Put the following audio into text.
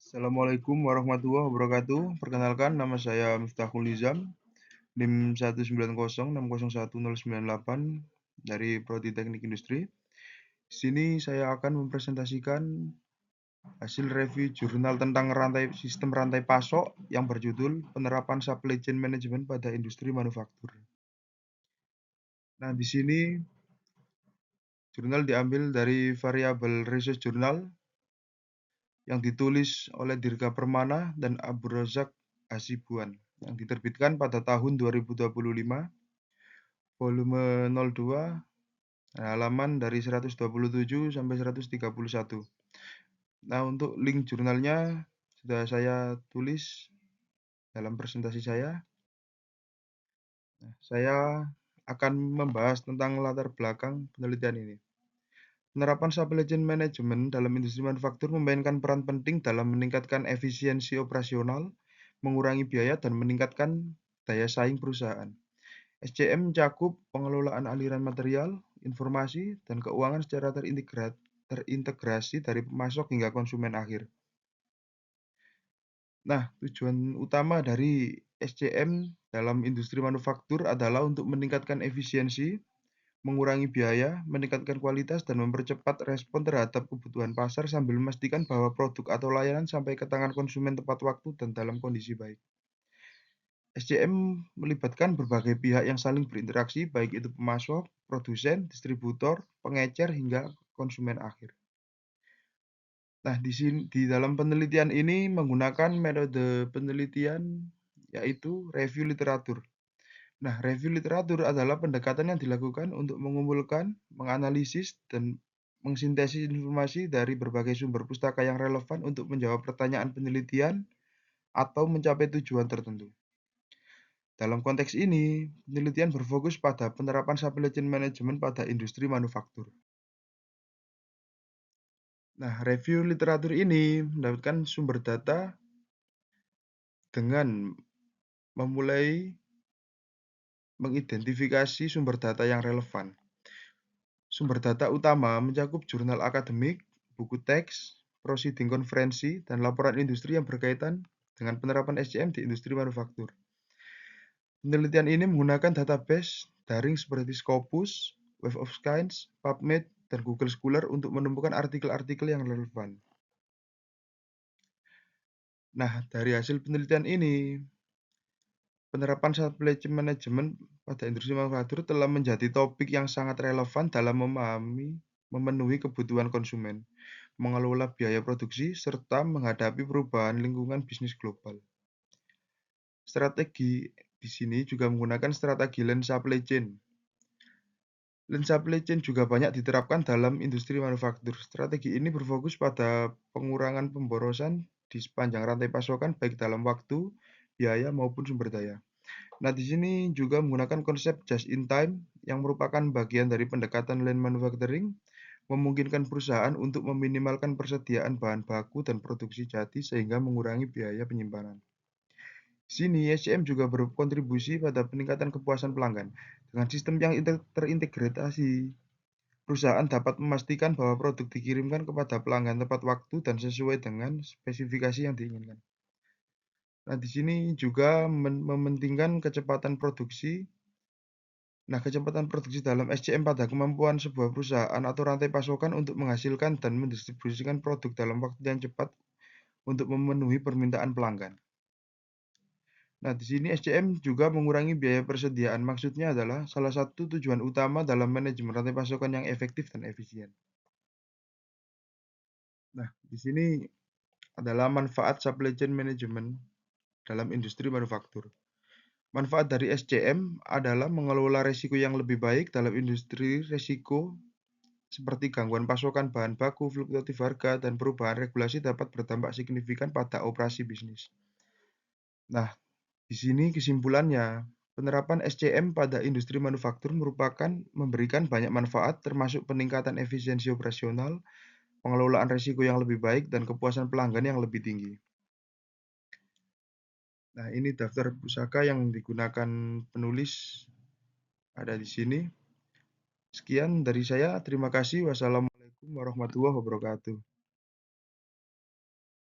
Assalamualaikum warahmatullahi wabarakatuh. Perkenalkan, nama saya Miftahul Nizam, NIM 190601098 dari Prodi Teknik Industri. Di sini saya akan mempresentasikan hasil review jurnal tentang sistem rantai pasok yang berjudul Penerapan Supply Chain Management pada Industri Manufaktur. Nah, di sini jurnal diambil dari variabel research journal yang ditulis oleh Dirga Permana dan Abu Razak Hasibuan yang diterbitkan pada tahun 2025, volume 02, halaman dari 127 sampai 131. Nah, untuk link jurnalnya sudah saya tulis dalam presentasi saya. Saya akan membahas tentang latar belakang penelitian ini. Penerapan supply chain management dalam industri manufaktur memainkan peran penting dalam meningkatkan efisiensi operasional, mengurangi biaya, dan meningkatkan daya saing perusahaan. SCM mencakup pengelolaan aliran material, informasi, dan keuangan secara terintegrasi dari pemasok hingga konsumen akhir. Nah, tujuan utama dari SCM dalam industri manufaktur adalah untuk meningkatkan efisiensi, mengurangi biaya, meningkatkan kualitas, dan mempercepat respon terhadap kebutuhan pasar sambil memastikan bahwa produk atau layanan sampai ke tangan konsumen tepat waktu dan dalam kondisi baik. SCM melibatkan berbagai pihak yang saling berinteraksi, baik itu pemasok, produsen, distributor, pengecer, hingga konsumen akhir. Nah, di dalam penelitian ini menggunakan metode penelitian yaitu review literatur. Nah, review literatur adalah pendekatan yang dilakukan untuk mengumpulkan, menganalisis, dan mengsintesis informasi dari berbagai sumber pustaka yang relevan untuk menjawab pertanyaan penelitian atau mencapai tujuan tertentu. Dalam konteks ini, penelitian berfokus pada penerapan supply chain management pada industri manufaktur. Nah, review literatur ini mendapatkan sumber data dengan memulai mengidentifikasi sumber data yang relevan. Sumber data utama mencakup jurnal akademik, buku teks, proceeding konferensi, dan laporan industri yang berkaitan dengan penerapan SCM di industri manufaktur. Penelitian ini menggunakan database daring seperti Scopus, Web of Science, PubMed, dan Google Scholar untuk menemukan artikel-artikel yang relevan. Nah, dari hasil penelitian ini, penerapan supply chain management pada industri manufaktur telah menjadi topik yang sangat relevan dalam memenuhi kebutuhan konsumen, mengelola biaya produksi, serta menghadapi perubahan lingkungan bisnis global. Strategi di sini juga menggunakan strategi Lean Supply Chain. Lean Supply Chain juga banyak diterapkan dalam industri manufaktur. Strategi ini berfokus pada pengurangan pemborosan di sepanjang rantai pasokan baik dalam waktu, biaya, maupun sumber daya. Nah, di sini juga menggunakan konsep just in time yang merupakan bagian dari pendekatan Lean Manufacturing, memungkinkan perusahaan untuk meminimalkan persediaan bahan baku dan produksi jadi sehingga mengurangi biaya penyimpanan. Di sini, SCM juga berkontribusi pada peningkatan kepuasan pelanggan. Dengan sistem yang terintegrasi, perusahaan dapat memastikan bahwa produk dikirimkan kepada pelanggan tepat waktu dan sesuai dengan spesifikasi yang diinginkan. Nah, di sini juga mementingkan kecepatan produksi. Nah, kecepatan produksi dalam SCM pada kemampuan sebuah perusahaan atau rantai pasokan untuk menghasilkan dan mendistribusikan produk dalam waktu yang cepat untuk memenuhi permintaan pelanggan. Nah, di sini SCM juga mengurangi biaya persediaan. Maksudnya adalah salah satu tujuan utama dalam manajemen rantai pasokan yang efektif dan efisien. Nah, di sini adalah manfaat supply chain management dalam industri manufaktur. Manfaat dari SCM adalah mengelola risiko yang lebih baik dalam industri. Risiko seperti gangguan pasokan bahan baku, fluktuatif harga, dan perubahan regulasi dapat berdampak signifikan pada operasi bisnis. Nah, di sini kesimpulannya, penerapan SCM pada industri manufaktur memberikan banyak manfaat termasuk peningkatan efisiensi operasional, pengelolaan risiko yang lebih baik, dan kepuasan pelanggan yang lebih tinggi. Nah, ini daftar pusaka yang digunakan penulis ada di sini. Sekian dari saya, terima kasih. Wassalamualaikum warahmatullahi wabarakatuh.